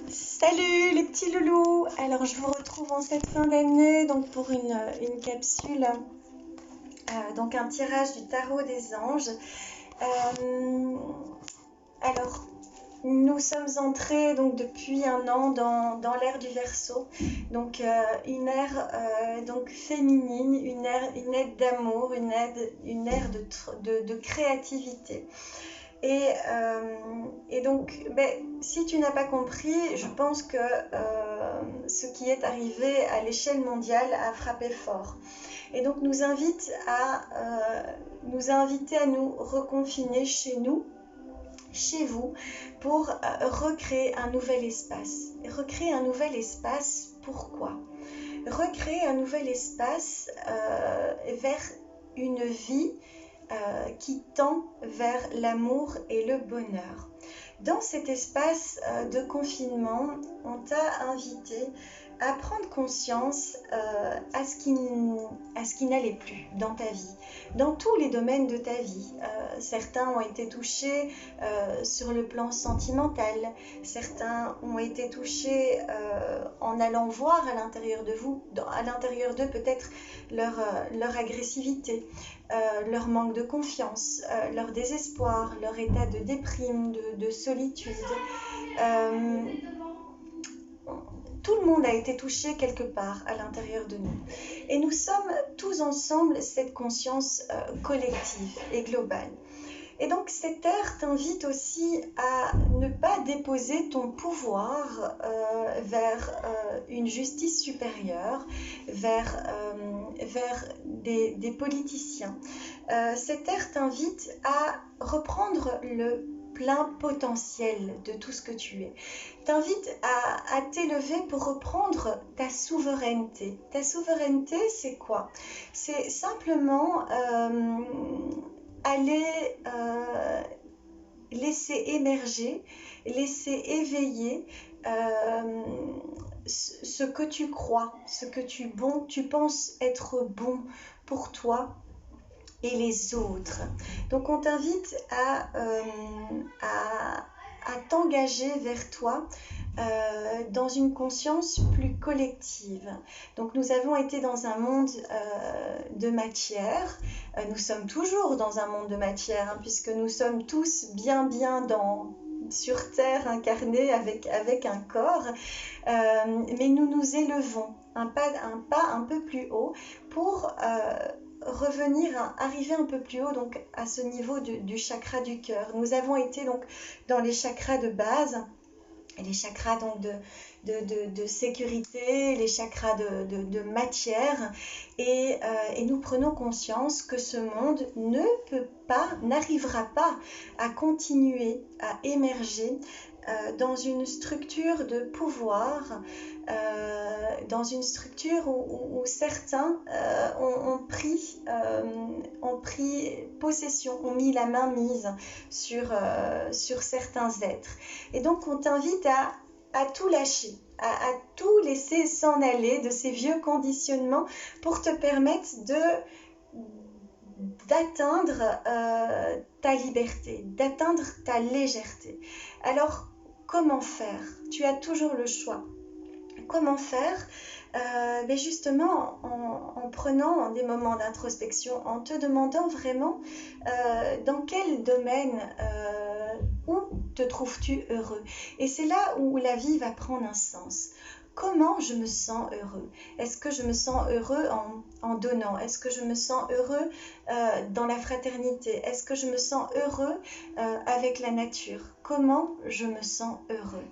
Salut les petits loulous! Alors je vous retrouve en cette fin d'année donc pour une capsule, donc un tirage du tarot des anges. Euh, alors nous sommes entrés donc depuis un an dans l'ère du Verseau, donc une ère donc féminine, une ère d'amour, une ère de créativité. Et donc, si tu n'as pas compris, je pense que ce qui est arrivé à l'échelle mondiale a frappé fort. Et donc nous a invité à nous reconfiner chez nous, chez vous, pour recréer un nouvel espace. Et recréer un nouvel espace, pourquoi? Recréer un nouvel espace vers une vie qui tend vers l'amour et le bonheur. Dans cet espace de confinement, on t'a invité à prendre conscience à ce qui n'allait plus dans ta vie, dans tous les domaines de ta vie. Certains ont été touchés sur le plan sentimental, certains ont été touchés en allant voir à l'intérieur de vous, à l'intérieur d'eux peut-être leur agressivité, leur manque de confiance, leur désespoir, leur état de déprime, de solitude. Tout le monde a été touché quelque part à l'intérieur de nous. Et nous sommes tous ensemble cette conscience collective et globale. Et donc cette ère t'invite aussi à ne pas déposer ton pouvoir vers une justice supérieure, vers des politiciens. Cette ère t'invite à reprendre le plein potentiel de tout ce que tu es. T'invite à t'élever pour reprendre ta souveraineté. Ta souveraineté, c'est quoi? C'est simplement aller laisser émerger, laisser éveiller ce que tu crois, ce que tu penses être bon pour toi et les autres. Donc on t'invite à t'engager vers toi dans une conscience plus collective. Donc nous avons été dans un monde de matière, nous sommes toujours dans un monde de matière, puisque nous sommes tous bien sur Terre incarnés avec un corps, mais nous nous élevons un pas un peu plus haut pour arriver un peu plus haut, donc à ce niveau du chakra du cœur. Nous avons été donc dans les chakras de base, les chakras donc de sécurité, les chakras de matière, et nous prenons conscience que ce monde n'arrivera pas à continuer à émerger dans une structure de pouvoir, dans une structure où certains ont pris possession, ont mis la main mise sur certains êtres. Et donc on t'invite à tout lâcher, à tout laisser s'en aller de ces vieux conditionnements pour te permettre d'atteindre ta liberté, d'atteindre ta légèreté. Alors, comment faire? Tu as toujours le choix. Comment faire? Justement en prenant des moments d'introspection, en te demandant vraiment dans quel domaine, où te trouves-tu heureux? Et c'est là où la vie va prendre un sens. Comment je me sens heureux? Est-ce que je me sens heureux en donnant? Est-ce que je me sens heureux dans la fraternité? Est-ce que je me sens heureux avec la nature? Comment je me sens heureux?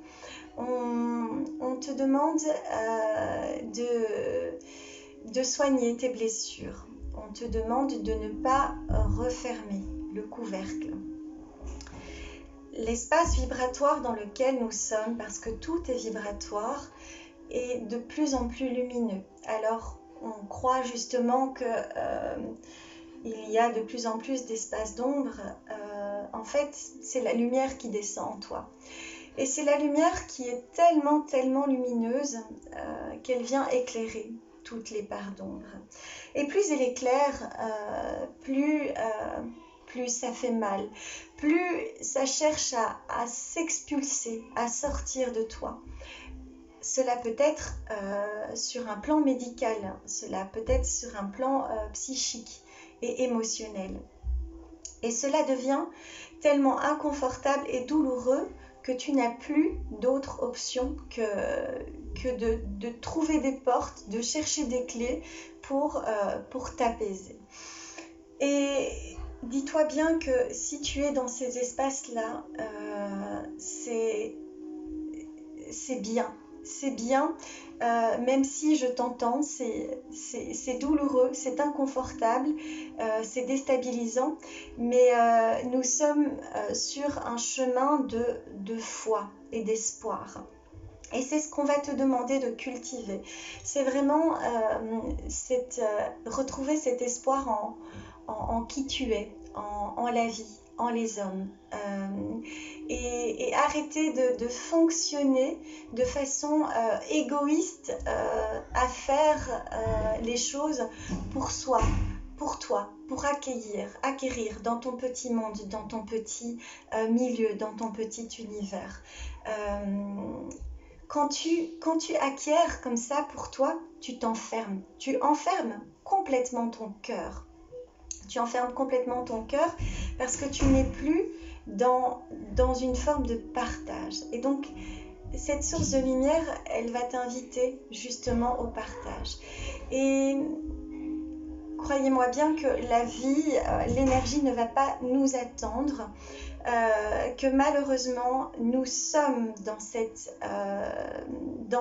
On te demande de soigner tes blessures. On te demande de ne pas refermer le couvercle. L'espace vibratoire dans lequel nous sommes, parce que tout est vibratoire, est de plus en plus lumineux. Alors, on croit justement que il y a de plus en plus d'espaces d'ombre. En fait, c'est la lumière qui descend en toi. Et c'est la lumière qui est tellement, tellement lumineuse qu'elle vient éclairer toutes les parts d'ombre. Et plus elle éclaire, plus plus ça fait mal, plus ça cherche à s'expulser, à sortir de toi. Cela peut être sur un plan médical, cela peut être sur un plan psychique et émotionnel. Et cela devient tellement inconfortable et douloureux que tu n'as plus d'autre option que de trouver des portes, de chercher des clés pour t'apaiser. Et dis-toi bien que si tu es dans ces espaces-là, c'est bien. C'est bien, même si je t'entends, c'est douloureux, c'est inconfortable, c'est déstabilisant, mais nous sommes sur un chemin de foi et d'espoir. Et c'est ce qu'on va te demander de cultiver. C'est vraiment retrouver cet espoir en qui tu es, en la vie, en les hommes. Et arrêter de fonctionner de façon égoïste à faire les choses pour soi, pour toi, pour acquérir dans ton petit monde, dans ton petit milieu, dans ton petit univers. Quand tu acquiers comme ça pour toi, tu t'enfermes. Tu enfermes complètement ton cœur. Tu enfermes complètement ton cœur parce que tu n'es plus dans une forme de partage. Et donc, cette source de lumière, elle va t'inviter justement au partage. Et croyez-moi bien que la vie, l'énergie ne va pas nous attendre. Que malheureusement nous sommes dans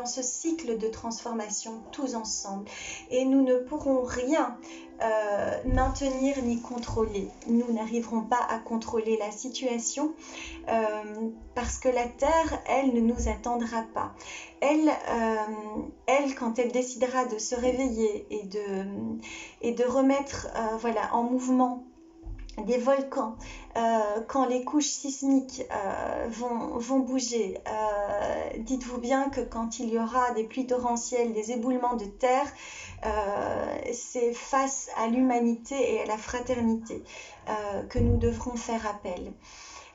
ce cycle de transformation tous ensemble et nous ne pourrons rien maintenir ni contrôler. Nous n'arriverons pas à contrôler la situation parce que la Terre, elle, ne nous attendra pas. Elle, quand elle décidera de se réveiller et de remettre en mouvement des volcans, quand les couches sismiques vont bouger, dites-vous bien que quand il y aura des pluies torrentielles, des éboulements de terre, c'est face à l'humanité et à la fraternité que nous devrons faire appel.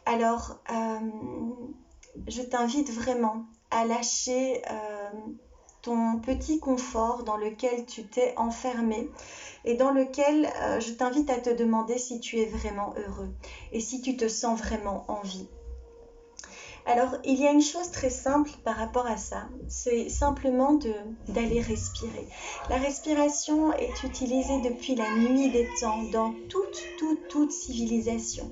Alors, je t'invite vraiment à lâcher ton petit confort dans lequel tu t'es enfermé et dans lequel je t'invite à te demander si tu es vraiment heureux et si tu te sens vraiment en vie. Alors, il y a une chose très simple par rapport à ça, c'est simplement d'aller respirer. La respiration est utilisée depuis la nuit des temps dans toute civilisation.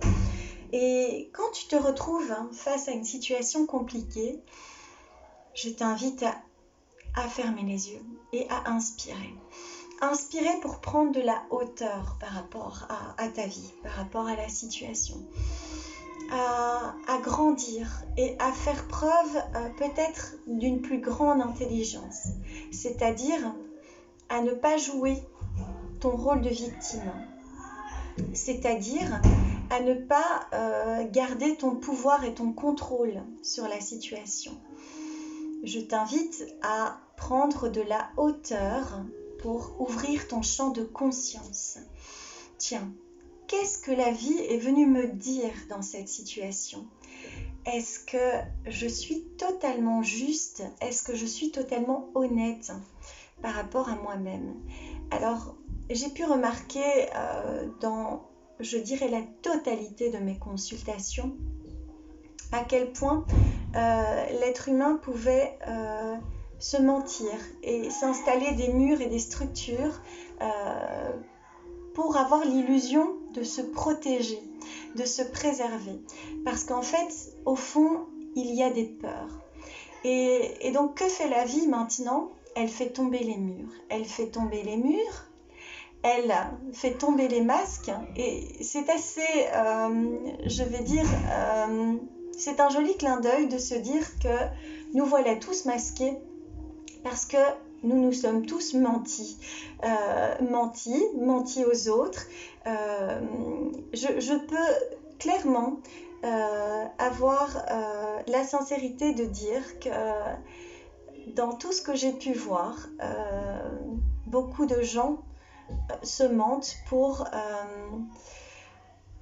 Et quand tu te retrouves face à une situation compliquée, je t'invite à fermer les yeux et à inspirer. Inspirer pour prendre de la hauteur par rapport à ta vie, par rapport à la situation. À grandir et à faire preuve peut-être d'une plus grande intelligence. C'est-à-dire à ne pas jouer ton rôle de victime. C'est-à-dire à ne pas garder ton pouvoir et ton contrôle sur la situation. Je t'invite à prendre de la hauteur pour ouvrir ton champ de conscience. Tiens, qu'est-ce que la vie est venue me dire dans cette situation ? Est-ce que je suis totalement juste ? Est-ce que je suis totalement honnête par rapport à moi-même ? Alors, j'ai pu remarquer dans, je dirais, la totalité de mes consultations, à quel point l'être humain pouvait se mentir et s'installer des murs et des structures pour avoir l'illusion de se protéger, de se préserver. Parce qu'en fait, au fond, il y a des peurs. Et donc, que fait la vie maintenant ? Elle fait tomber les murs. Elle fait tomber les murs, elle fait tomber les masques. Et c'est assez, je vais dire, c'est un joli clin d'œil de se dire que nous voilà tous masqués parce que nous nous sommes tous mentis aux autres. Je peux clairement avoir la sincérité de dire que dans tout ce que j'ai pu voir, beaucoup de gens se mentent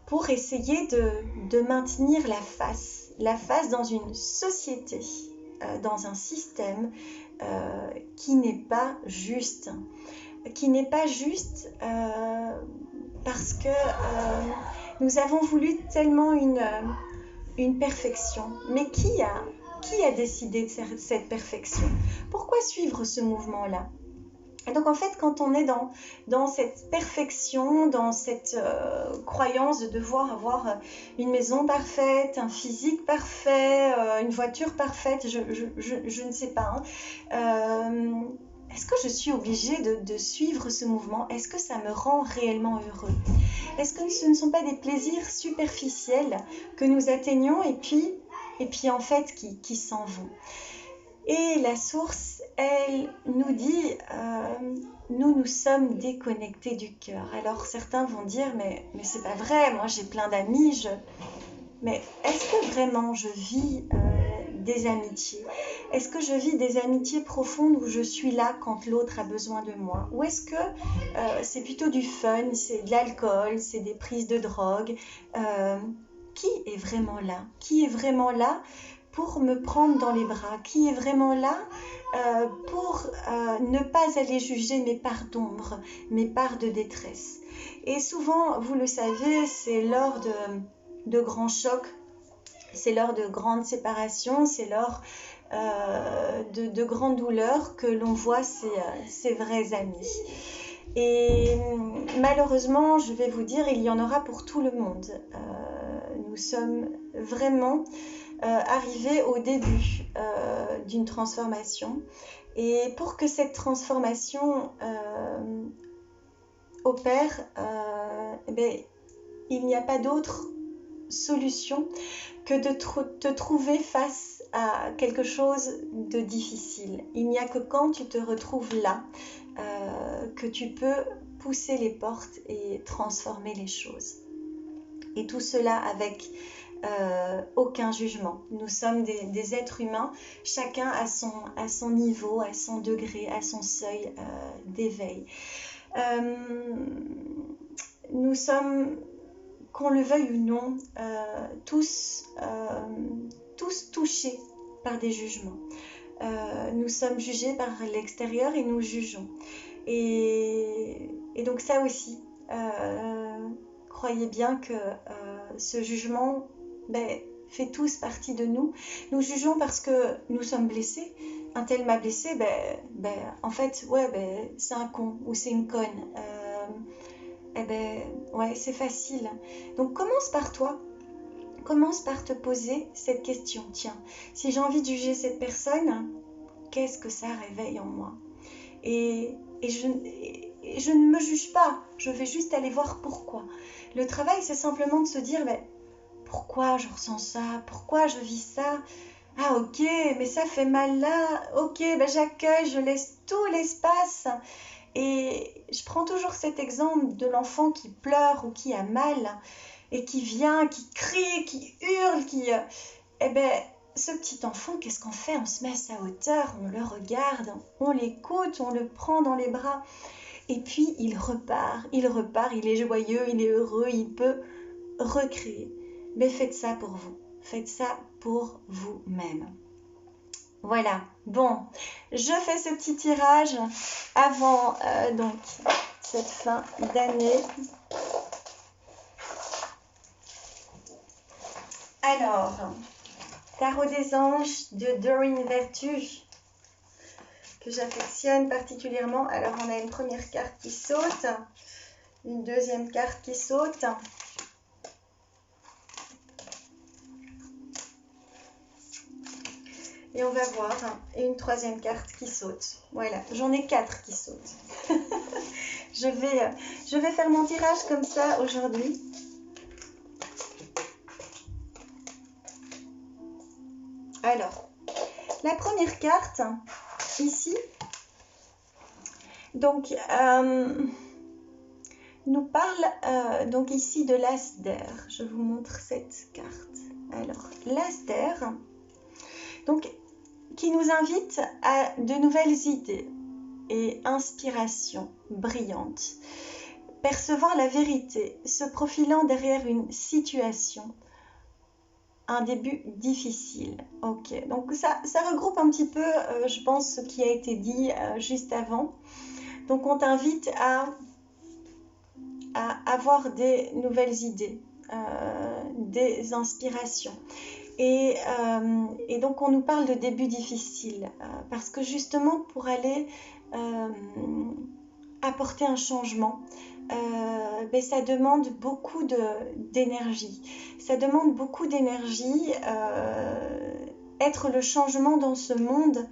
pour essayer de maintenir la face dans une société, dans un système qui n'est pas juste. Parce que nous avons voulu tellement une perfection. Mais qui a décidé de cette perfection? Pourquoi suivre ce mouvement-là? Et donc en fait, quand on est dans cette perfection, dans cette croyance de devoir avoir une maison parfaite, un physique parfait, une voiture parfaite, je ne sais pas. Est-ce que je suis obligée de suivre ce mouvement? Est-ce que ça me rend réellement heureux? Est-ce que ce ne sont pas des plaisirs superficiels que nous atteignons et puis en fait qui s'en vont? Et la source, elle nous dit, nous sommes déconnectés du cœur. Alors certains vont dire, mais c'est pas vrai, moi j'ai plein d'amis, mais est-ce que vraiment je vis des amitiés? Est-ce que je vis des amitiés profondes où je suis là quand l'autre a besoin de moi? Ou est-ce que c'est plutôt du fun, c'est de l'alcool, c'est des prises de drogue? Qui est vraiment là? Qui est vraiment là pour me prendre dans les bras? Qui est vraiment là pour ne pas aller juger mes parts d'ombre, mes parts de détresse? Et souvent, vous le savez, c'est lors de grands chocs, c'est lors de grandes séparations, c'est lors de grandes douleurs que l'on voit ses vrais amis. Et malheureusement, je vais vous dire, il y en aura pour tout le monde. Nous sommes vraiment arrivés au début d'une transformation. Et pour que cette transformation opère, il n'y a pas d'autre solution que de te trouver face à quelque chose de difficile. Il n'y a que quand tu te retrouves là que tu peux pousser les portes et transformer les choses. Et tout cela avec aucun jugement. Nous sommes des êtres humains, chacun à son niveau, à son degré, à son seuil d'éveil. Nous sommes, qu'on le veuille ou non, tous touchés par des jugements. Nous sommes jugés par l'extérieur et nous jugeons. Et donc ça aussi, croyez bien que ce jugement fait tous partie de nous. Nous jugeons parce que nous sommes blessés. Un tel m'a blessé, en fait, c'est un con ou c'est une conne. C'est facile. Donc commence par toi. Commence par te poser cette question. Tiens, si j'ai envie de juger cette personne, qu'est-ce que ça réveille en moi? Et je ne me juge pas. Je vais juste aller voir pourquoi. Le travail, c'est simplement de se dire, pourquoi je ressens ça? Pourquoi je vis ça? Ah ok, mais ça fait mal là. Ok, j'accueille, je laisse tout l'espace. Et je prends toujours cet exemple de l'enfant qui pleure ou qui a mal et qui vient, qui crie, qui hurle, ce petit enfant, qu'est-ce qu'on fait? On se met à sa hauteur, on le regarde, on l'écoute, on le prend dans les bras. Et puis il repart, il est joyeux, il est heureux, il peut recréer. Mais faites ça pour vous, faites ça pour vous-même. Voilà, bon, je fais ce petit tirage avant donc cette fin d'année. Alors, Tarot des anges de Doreen Virtue, que j'affectionne particulièrement. Alors, on a une première carte qui saute, une deuxième carte qui saute. Et on va voir une troisième carte qui saute. Voilà, j'en ai 4 qui sautent. je vais faire mon tirage comme ça aujourd'hui. Alors, la première carte, ici, donc, nous parle donc ici de l'as d'air. Je vous montre cette carte. Alors, l'as d'air, donc, qui nous invite à de nouvelles idées et inspirations brillantes. percevoir la vérité, se profilant derrière une situation, un début difficile. Ok, donc ça regroupe un petit peu, je pense, ce qui a été dit juste avant. Donc on t'invite à avoir des nouvelles idées, des inspirations. Et donc on nous parle de début difficile, parce que justement pour aller apporter un changement, ça demande beaucoup d'énergie. Ça demande beaucoup d'énergie. Être le changement dans ce monde,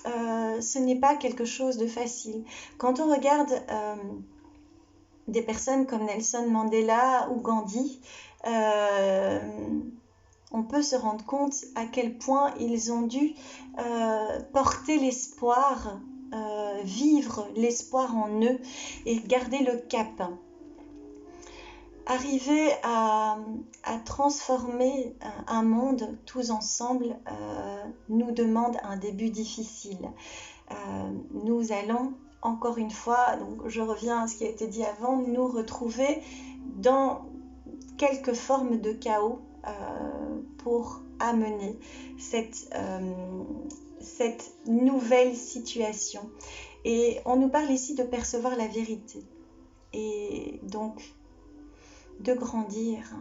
ce n'est pas quelque chose de facile. Quand on regarde des personnes comme Nelson Mandela ou Gandhi, on peut se rendre compte à quel point ils ont dû porter l'espoir, vivre l'espoir en eux et garder le cap. Arriver à transformer un monde tous ensemble nous demande un début difficile. Nous allons, encore une fois, donc je reviens à ce qui a été dit avant, nous retrouver dans quelques formes de chaos pour amener cette nouvelle situation. Et on nous parle ici de percevoir la vérité et donc de grandir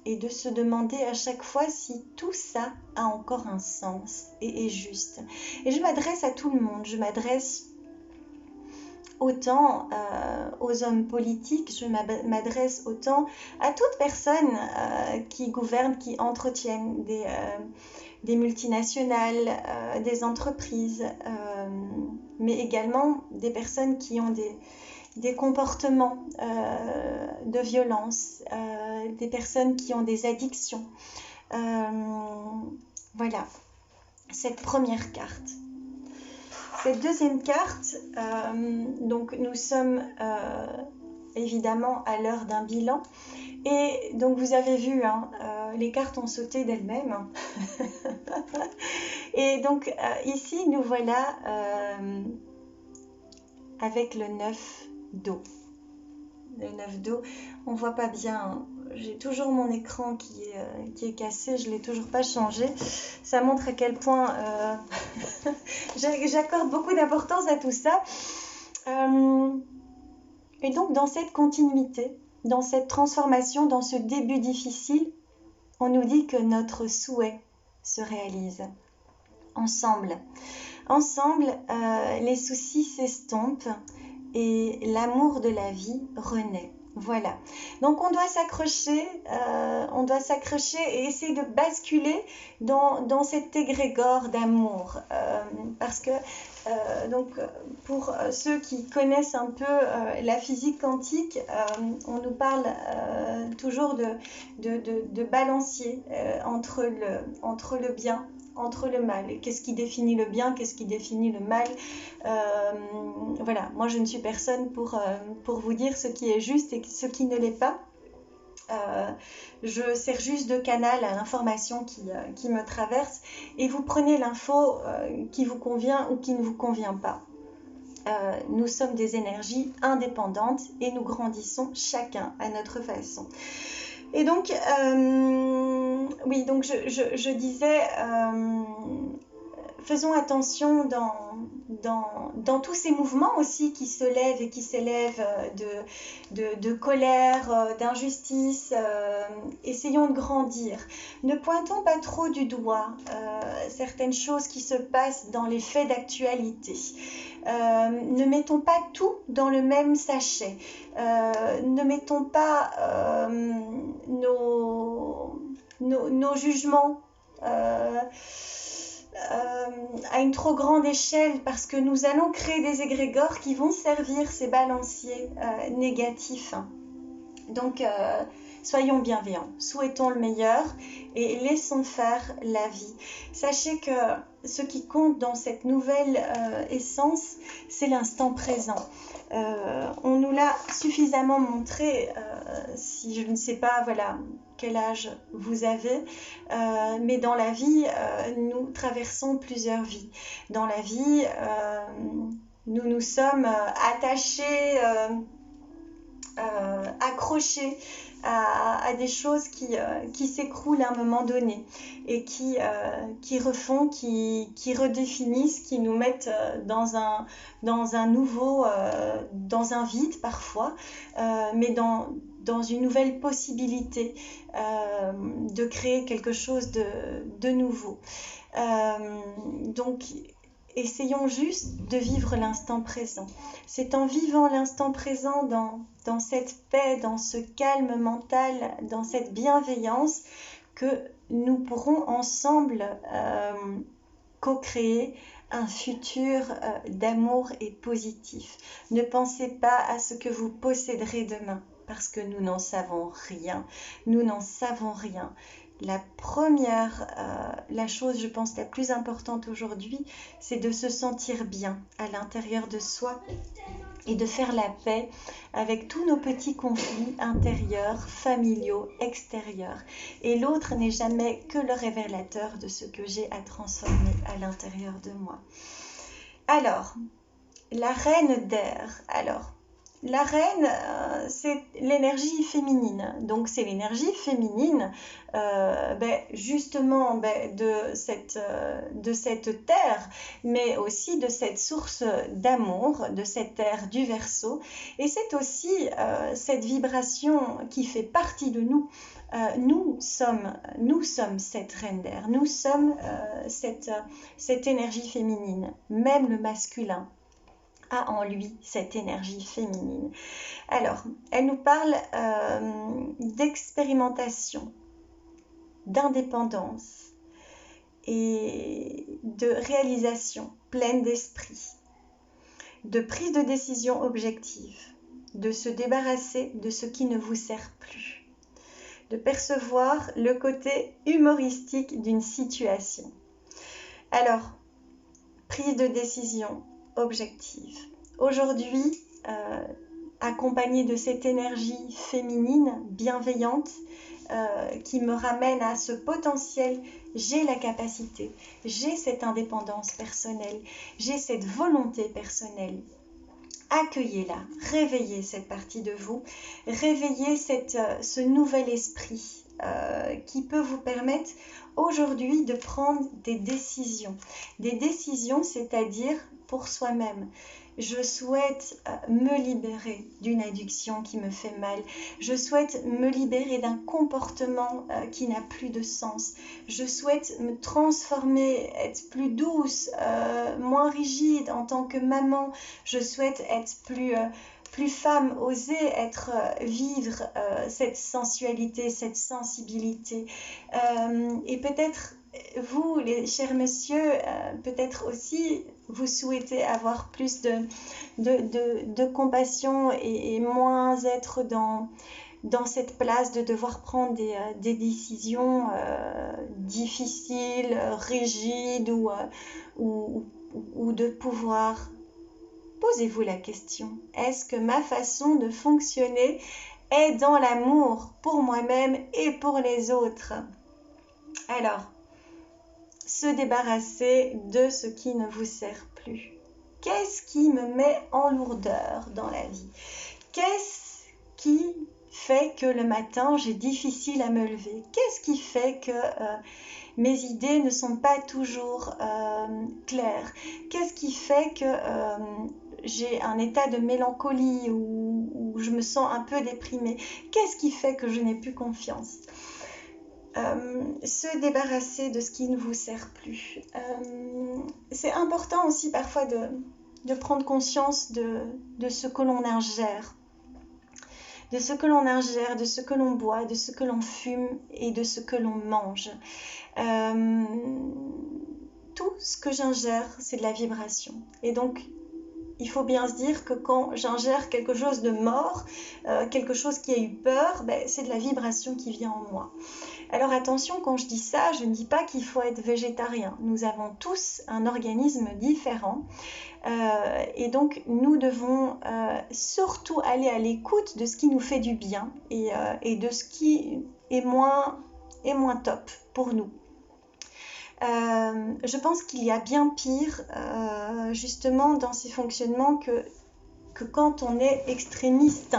et de se demander à chaque fois si tout ça a encore un sens et est juste. Et je m'adresse à tout le monde, je m'adresse autant aux hommes politiques, je m'adresse autant à toute personne qui gouverne, qui entretiennent des multinationales, des entreprises, mais également des personnes qui ont des comportements de violence, des personnes qui ont des addictions. Voilà, cette première carte. Cette deuxième carte, donc nous sommes évidemment à l'heure d'un bilan. Et donc vous avez vu, les cartes ont sauté d'elles-mêmes. Et donc ici, nous voilà avec le 9 d'eau. Le 9 d'eau, on ne voit pas bien. J'ai toujours mon écran qui est cassé, je ne l'ai toujours pas changé. Ça montre à quel point j'accorde beaucoup d'importance à tout ça. Et donc dans cette continuité, dans cette transformation, dans ce début difficile, on nous dit que notre souhait se réalise. Ensemble, les soucis s'estompent et l'amour de la vie renaît. Voilà. Donc on doit s'accrocher et essayer de basculer dans cet égrégore d'amour. Parce que donc pour ceux qui connaissent un peu la physique quantique, on nous parle toujours de balancier entre le bien, entre le mal. Et qu'est-ce qui définit le bien, qu'est-ce qui définit le mal? Voilà, moi je ne suis personne pour vous dire ce qui est juste et ce qui ne l'est pas. Je sers juste de canal à l'information qui me traverse et vous prenez l'info qui vous convient ou qui ne vous convient pas. Nous sommes des énergies indépendantes et nous grandissons chacun à notre façon. Et donc, oui, donc je disais, faisons attention dans tous ces mouvements aussi qui se lèvent et qui s'élèvent de colère, d'injustice. Essayons de grandir. Ne pointons pas trop du doigt certaines choses qui se passent dans les faits d'actualité. Ne mettons pas tout dans le même sachet. Ne mettons pas nos jugements à une trop grande échelle parce que nous allons créer des égrégores qui vont servir ces balanciers négatifs. Donc, soyons bienveillants, souhaitons le meilleur et laissons faire la vie. Sachez que ce qui compte dans cette nouvelle essence, c'est l'instant présent. On nous l'a suffisamment montré, si je ne sais pas, voilà, quel âge vous avez, mais dans la vie, nous traversons plusieurs vies. Dans la vie, nous sommes attachés accrochés à des choses qui s'écroulent à un moment donné et qui refont, qui redéfinissent, qui nous mettent dans un nouveau, dans un vide parfois, mais dans une nouvelle possibilité de créer quelque chose de nouveau. Donc, essayons juste de vivre l'instant présent. C'est en vivant l'instant présent dans cette paix, dans ce calme mental, dans cette bienveillance que nous pourrons ensemble co-créer un futur d'amour et positif. Ne pensez pas à ce que vous posséderez demain, parce que nous n'en savons rien. Nous n'en savons rien. La chose, je pense, la plus importante aujourd'hui, c'est de se sentir bien à l'intérieur de soi et de faire la paix avec tous nos petits conflits intérieurs, familiaux, extérieurs. Et l'autre n'est jamais que le révélateur de ce que j'ai à transformer à l'intérieur de moi. Alors, la reine d'air. La reine, c'est l'énergie féminine. Donc, c'est l'énergie féminine, justement, de cette terre, mais aussi de cette source d'amour, de cette terre du Verseau. Et c'est aussi cette vibration qui fait partie de nous. Nous sommes cette reine d'air. Nous sommes cette énergie féminine, même le masculin a en lui cette énergie féminine. Alors, elle nous parle d'expérimentation, d'indépendance et de réalisation pleine d'esprit, de prise de décision objective, de se débarrasser de ce qui ne vous sert plus, de percevoir le côté humoristique d'une situation. Alors, prise de décision objective. Aujourd'hui, accompagnée de cette énergie féminine bienveillante qui me ramène à ce potentiel, j'ai la capacité, j'ai cette indépendance personnelle, j'ai cette volonté personnelle. Accueillez-la, réveillez cette partie de vous, réveillez ce nouvel esprit qui peut vous permettre aujourd'hui de prendre des décisions, c'est-à-dire pour soi-même. Je souhaite me libérer d'une addiction qui me fait mal. Je souhaite me libérer d'un comportement qui n'a plus de sens. Je souhaite me transformer, être plus douce, moins rigide en tant que maman. Je souhaite être plus femme, oser vivre cette sensualité, cette sensibilité. Et peut-être vous, les chers messieurs, peut-être aussi vous souhaitez avoir plus de compassion et moins être dans cette place de devoir prendre des décisions difficiles, rigides ou de pouvoir. Posez-vous la question, est-ce que ma façon de fonctionner est dans l'amour pour moi-même et pour les autres? Alors, se débarrasser de ce qui ne vous sert plus. Qu'est-ce qui me met en lourdeur dans la vie? Qu'est-ce qui fait que le matin, j'ai difficile à me lever? Qu'est-ce qui fait que mes idées ne sont pas toujours claires? Qu'est-ce qui fait que j'ai un état de mélancolie ou je me sens un peu déprimée? Qu'est-ce qui fait que je n'ai plus confiance? Se débarrasser de ce qui ne vous sert plus. C'est important aussi parfois de prendre conscience de ce que l'on ingère, de ce que l'on ingère, de ce que l'on boit, de ce que l'on fume et de ce que l'on mange. Tout ce que j'ingère, c'est de la vibration. Et donc, il faut bien se dire que quand j'ingère quelque chose de mort, quelque chose qui a eu peur, c'est de la vibration qui vient en moi. Alors attention, quand je dis ça, je ne dis pas qu'il faut être végétarien. Nous avons tous un organisme différent et donc nous devons surtout aller à l'écoute de ce qui nous fait du bien et de ce qui est moins top pour nous. Je pense qu'il y a bien pire justement dans ces fonctionnements que que quand on est extrémiste.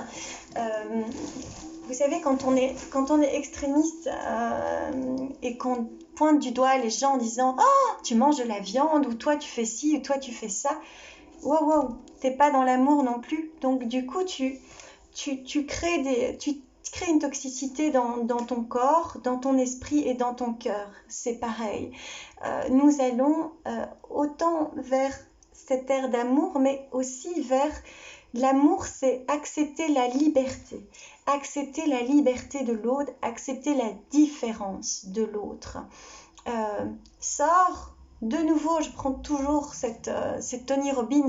Vous savez, quand on est extrémiste et qu'on pointe du doigt les gens en disant « Oh, tu manges de la viande » ou « Toi, tu fais ci » ou « Toi, tu fais ça », wow, t'es pas dans l'amour non plus. Donc, du coup, tu crées une toxicité dans ton corps, dans ton esprit et dans ton cœur. C'est pareil. Nous allons autant vers cette ère d'amour, mais aussi vers l'amour, c'est accepter la liberté. Accepter la liberté de l'autre, accepter la différence de l'autre. Sors, de nouveau, je prends toujours c'est Tony Robbins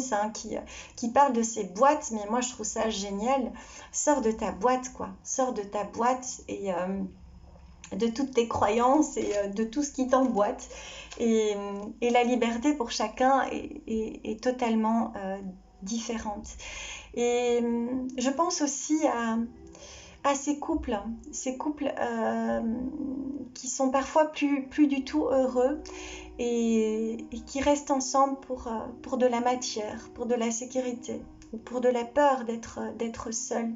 qui parle de ses boîtes, mais moi je trouve ça génial. Sors de ta boîte, quoi. Sors de ta boîte et de toutes tes croyances et de tout ce qui t'emboîte. Et la liberté pour chacun est totalement différente. Et je pense aussi à ces couples qui sont parfois plus du tout heureux et qui restent ensemble pour de la matière, pour de la sécurité ou pour de la peur d'être seul.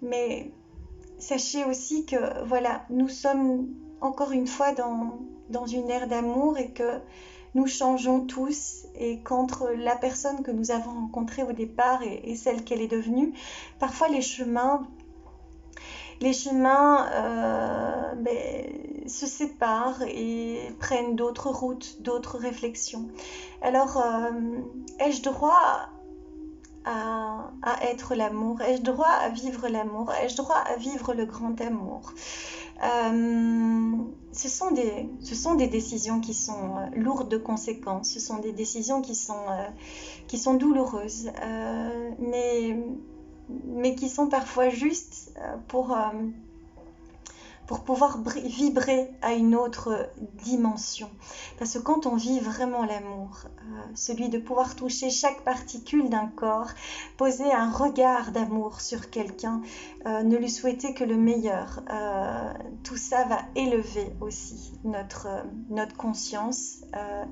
Mais sachez aussi que voilà, nous sommes encore une fois dans une ère d'amour et que nous changeons tous et qu'entre la personne que nous avons rencontrée au départ et celle qu'elle est devenue, parfois les chemins se séparent et prennent d'autres routes, d'autres réflexions. Alors, ai-je droit à être l'amour? Ai-je droit à vivre l'amour? Ai-je droit à vivre le grand amour? Ce sont des décisions qui sont lourdes de conséquences, ce sont des décisions qui sont douloureuses, mais qui sont parfois justes pour pouvoir vibrer à une autre dimension. Parce que quand on vit vraiment l'amour, celui de pouvoir toucher chaque particule d'un corps, poser un regard d'amour sur quelqu'un, ne lui souhaiter que le meilleur, tout ça va élever aussi notre conscience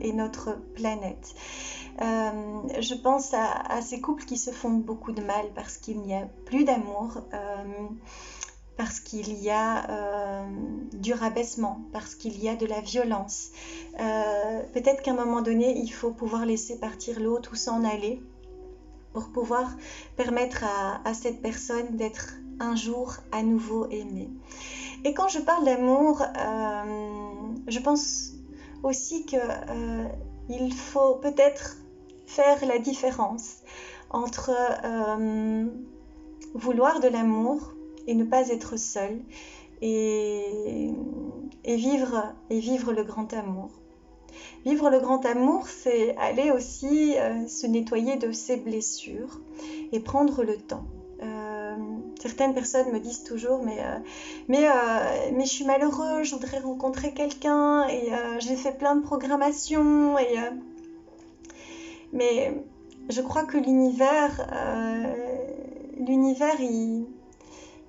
et notre planète. Je pense à ces couples qui se font beaucoup de mal parce qu'il n'y a plus d'amour, parce qu'il y a du rabaissement, parce qu'il y a de la violence. Peut-être qu'à un moment donné, il faut pouvoir laisser partir l'autre ou s'en aller pour pouvoir permettre à cette personne d'être un jour à nouveau aimée. Et quand je parle d'amour, je pense aussi qu'il faut peut-être faire la différence entre vouloir de l'amour et ne pas être seul et vivre le grand amour. Vivre le grand amour, c'est aller aussi se nettoyer de ses blessures et prendre le temps. Certaines personnes me disent toujours mais je suis malheureux, je voudrais rencontrer quelqu'un et j'ai fait plein de programmations mais je crois que l'univers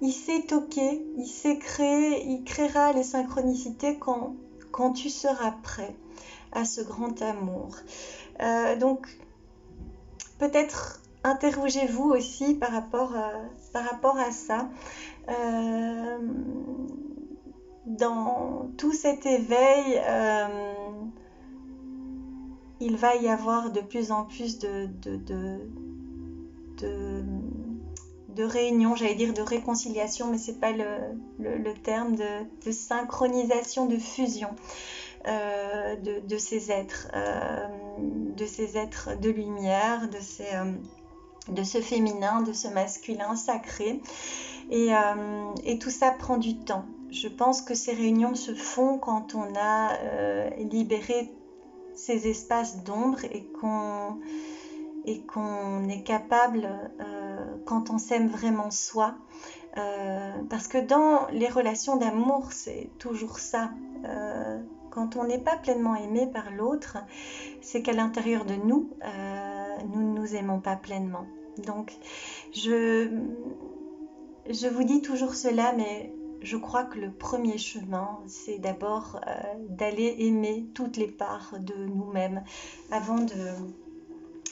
il sait toquer, il sait créer, il créera les synchronicités quand tu seras prêt à ce grand amour. Donc, peut-être interrogez-vous aussi par rapport à ça. Dans tout cet éveil, il va y avoir de plus en plus de réunion, j'allais dire de réconciliation, mais c'est pas le terme, de synchronisation, de fusion de ces êtres de lumière, de ce féminin, de ce masculin sacré. Et tout ça prend du temps. Je pense que ces réunions se font quand on a libéré ces espaces d'ombre et qu'on est capable, quand on s'aime vraiment soi, parce que dans les relations d'amour, c'est toujours ça. Quand on n'est pas pleinement aimé par l'autre, c'est qu'à l'intérieur de nous, nous ne nous aimons pas pleinement. Donc, je vous dis toujours cela, mais je crois que le premier chemin, c'est d'abord d'aller aimer toutes les parts de nous-mêmes avant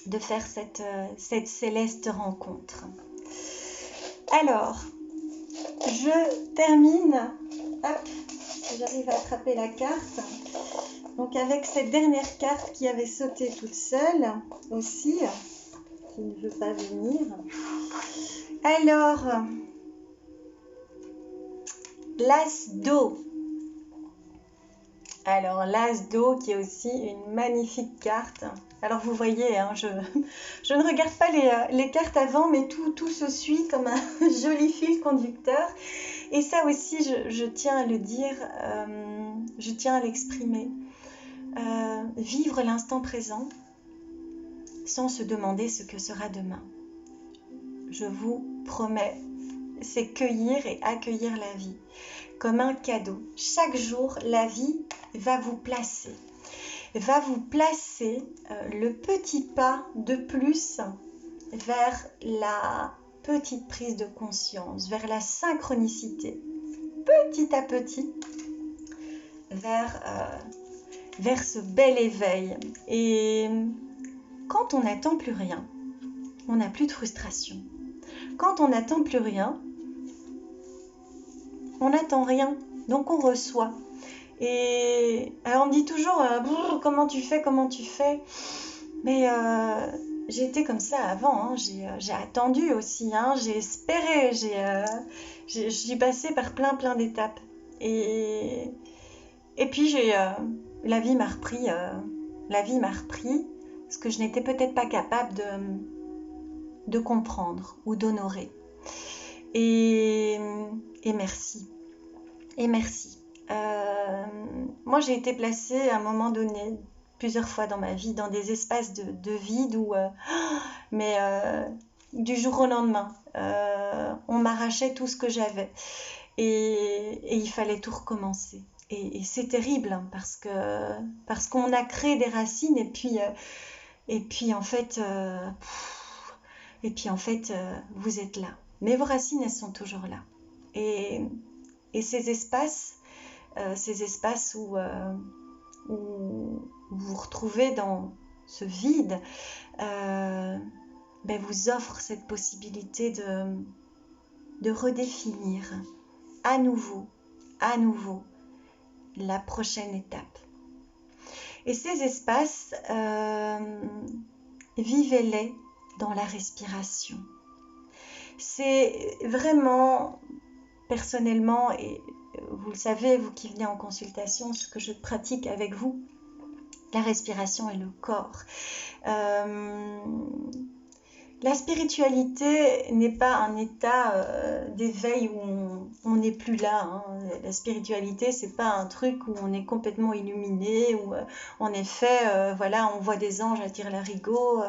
de faire cette céleste rencontre. Alors, je termine, hop, si j'arrive à attraper la carte, donc avec cette dernière carte qui avait sauté toute seule aussi, qui ne veut pas venir. Alors, l'as d'eau. Alors, l'as d'eau qui est aussi une magnifique carte. Alors, vous voyez, hein, je ne regarde pas les cartes avant, mais tout se suit comme un joli fil conducteur. Et ça aussi, je tiens à le dire, je tiens à l'exprimer. Vivre l'instant présent sans se demander ce que sera demain. Je vous promets, c'est cueillir et accueillir la vie comme un cadeau. Chaque jour, la vie va vous placer le petit pas de plus vers la petite prise de conscience, vers la synchronicité, petit à petit, vers ce bel éveil. Et quand on n'attend plus rien, on n'a plus de frustration. Quand on n'attend plus rien, on n'attend rien, donc on reçoit. Et alors on me dit toujours comment tu fais, mais j'ai été comme ça avant, hein. J'ai attendu aussi, hein. J'ai espéré, j'ai passé par plein d'étapes. Et puis la vie m'a repris ce que je n'étais peut-être pas capable de comprendre ou d'honorer. Et merci. Moi, j'ai été placée à un moment donné, plusieurs fois dans ma vie, dans des espaces de vide où, du jour au lendemain, on m'arrachait tout ce que j'avais et il fallait tout recommencer. Et c'est terrible hein, parce qu'on a créé des racines et puis en fait, vous êtes là. Mais vos racines, elles sont toujours là. Et ces espaces où vous vous retrouvez dans ce vide, vous offrent cette possibilité de redéfinir à nouveau la prochaine étape. Et ces espaces, vivez-les dans la respiration. C'est vraiment, personnellement, et vous le savez, vous qui venez en consultation, ce que je pratique avec vous, la respiration et le corps. La spiritualité n'est pas un état d'éveil où on n'est plus là. Hein. La spiritualité, c'est pas un truc où on est complètement illuminé, où en effet, on voit des anges à tire-larigot.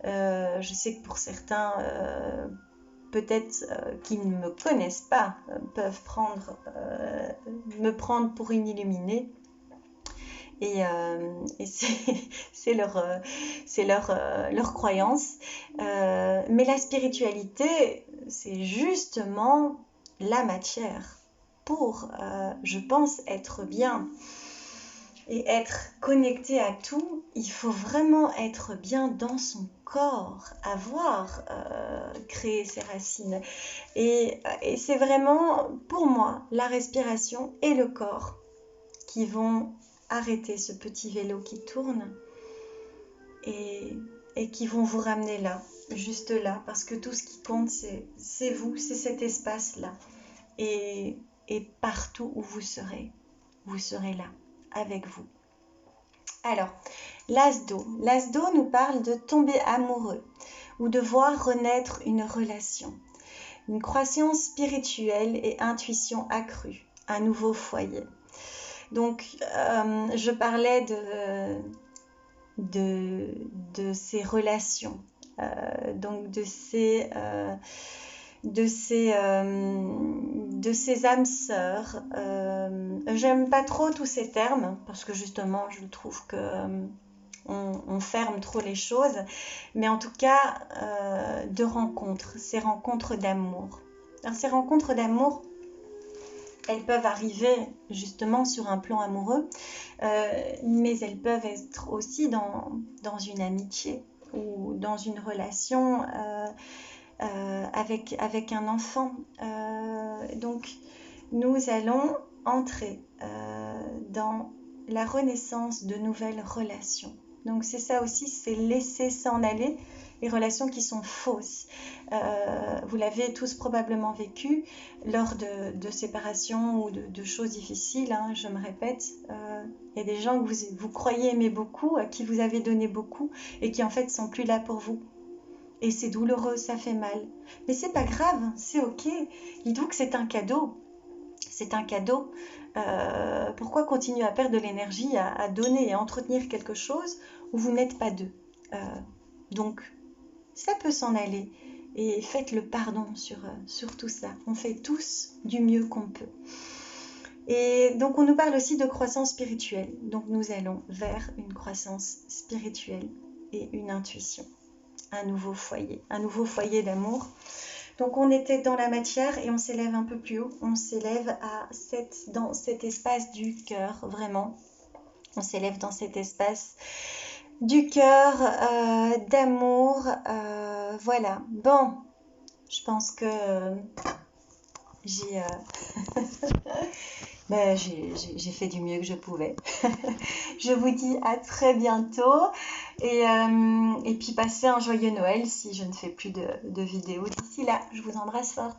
Je sais que pour certains, peut-être qui ne me connaissent pas, peuvent me prendre pour une illuminée. Et c'est leur croyance. Mais la spiritualité, c'est justement la matière pour, je pense, être bien et être connecté à tout. Il faut vraiment être bien dans son corps, avoir créé ses racines. Et c'est vraiment, pour moi, la respiration et le corps qui vont arrêter ce petit vélo qui tourne et qui vont vous ramener là, juste là, parce que tout ce qui compte, c'est vous, c'est cet espace-là. Et partout où vous serez là, avec vous. Alors, l'as d'eau. L'as d'eau nous parle de tomber amoureux ou de voir renaître une relation, une croissance spirituelle et intuition accrue, un nouveau foyer. Donc, je parlais de ces relations, donc de ces âmes sœurs. J'aime pas trop tous ces termes parce que justement, je trouve que on ferme trop les choses, mais en tout cas, de rencontres, ces rencontres d'amour. Alors, ces rencontres d'amour, elles peuvent arriver justement sur un plan amoureux, mais elles peuvent être aussi dans une amitié, ou dans une relation avec un enfant. Donc, nous allons entrer dans la renaissance de nouvelles relations. Donc c'est ça aussi, c'est laisser s'en aller les relations qui sont fausses. Vous l'avez tous probablement vécu lors de séparations ou de choses difficiles, hein, je me répète. Il y a des gens que vous croyez aimer beaucoup, à qui vous avez donné beaucoup et qui en fait sont plus là pour vous. Et c'est douloureux, ça fait mal. Mais c'est pas grave, c'est ok. Dites-vous que c'est un cadeau. C'est un cadeau. Pourquoi continuer à perdre de l'énergie, à donner et à entretenir quelque chose où vous n'êtes pas deux? Donc, ça peut s'en aller. Et faites le pardon sur tout ça. On fait tous du mieux qu'on peut. Et donc, on nous parle aussi de croissance spirituelle. Donc, nous allons vers une croissance spirituelle et une intuition. Un nouveau foyer d'amour. Donc on était dans la matière et on s'élève un peu plus haut, on s'élève dans cet espace du cœur, vraiment. On s'élève dans cet espace du cœur, d'amour, voilà. Bon, je pense que j'ai fait du mieux que je pouvais. Je vous dis à très bientôt et puis passez un joyeux Noël si je ne fais plus de vidéos. D'ici là, je vous embrasse fort.